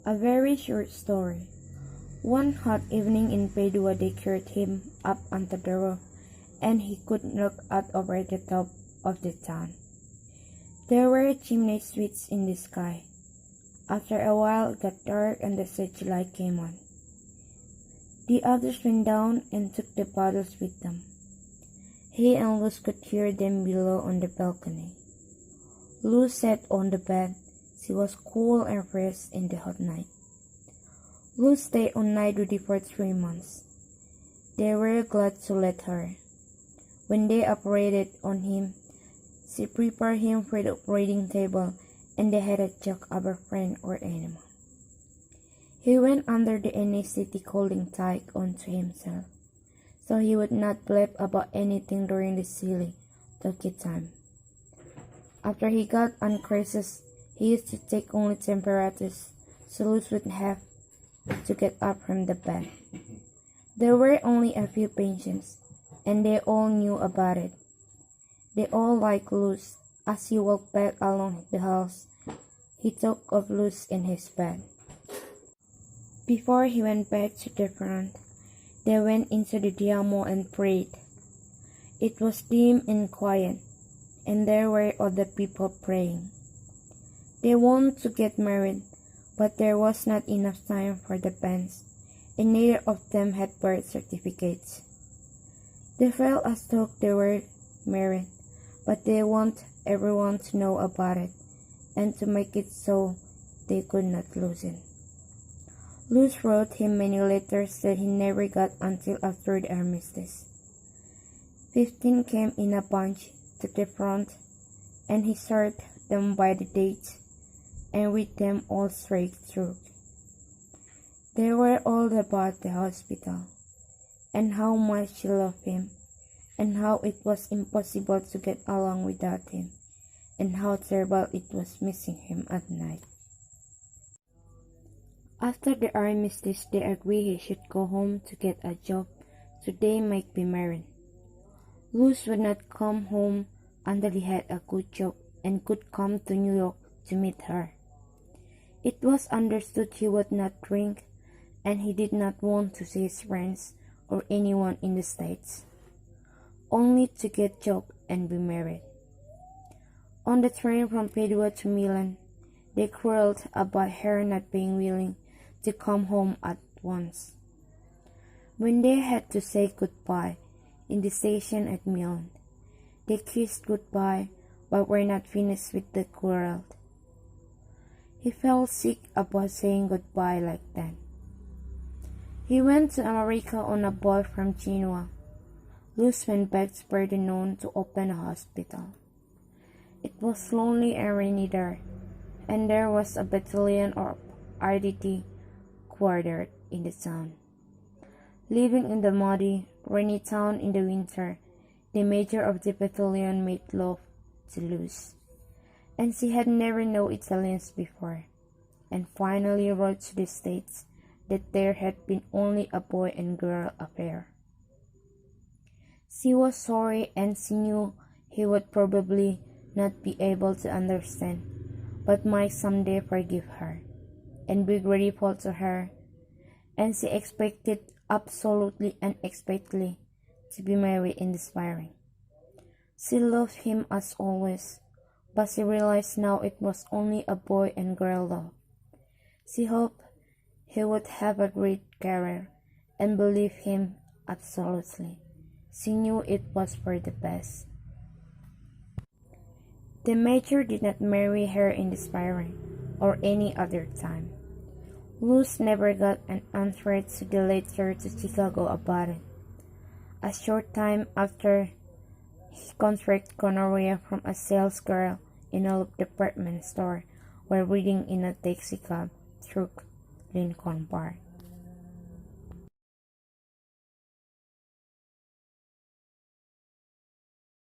A very short story. One hot evening in Padua they carried him up onto the roof, and he could look out over the top of the town. There were chimney sweeps in the sky. After a while it got dark and the searchlight came on. The others went down and took the bottles with them. He and Luz could hear them below on the balcony. Luz sat on the bed. She was cool and fresh in the hot night. Luz stayed on night duty for 3 months. They were glad to let her. When they operated on him, she prepared him for the operating table, and they had a joke about friend or animal. He went under the anesthetic holding tight onto himself, so he would not blab about anything during the silly, talky time. After he got unconscious, he used to take only temperatures, so Luz would have to get up from the bed. There were only a few patients, and they all knew about it. They all liked Luz. As he walked back along the halls, he talked of Luz in his bed. Before he went back to the front, they went into the Duomo and prayed. It was dim and quiet, and there were other people praying. They wanted to get married, but there was not enough time for the banns, and neither of them had birth certificates. They felt as though they were married, but they want everyone to know about it, and to make it so they could not lose it. Luz wrote him many letters that he never got until after the armistice. 15 came in a bunch to the front, and he sorted them by the dates, and read them all straight through. They were all about the hospital, and how much she loved him, and how it was impossible to get along without him, and how terrible it was missing him at night. After the armistice, they agreed he should go home to get a job so they might be married. Luz would not come home until he had a good job and could come to New York to meet her. It was understood he would not drink, and he did not want to see his friends or anyone in the States, only to get job and be married. On the train from Padua to Milan, they quarreled about her not being willing to come home at once. When they had to say goodbye in the station at Milan, they kissed goodbye but were not finished with the quarrel. He felt sick about saying goodbye like that. He went to America on a boat from Genoa. Luz went back to Pordenone to open a hospital. It was lonely and rainy there, and there was a battalion of RDT quartered in the town. Living in the muddy, rainy town in the winter, the major of the battalion made love to Luz, and she had never known Italians before, and finally wrote to the States that there had been only a boy and girl affair. She was sorry, and she knew he would probably not be able to understand, but might someday forgive her and be grateful to her, and she expected absolutely unexpectedly to be married in the spring. She loved him as always, but she realized now it was only a boy and girl love. She hoped he would have a great career and believed him absolutely. She knew it was for the best. The major did not marry her in the spring or any other time. Luz never got an answer to the letter to Chicago about it. A short time after, he contracted gonorrhea from a sales girl in a department store while reading in a taxicab through Lincoln Park.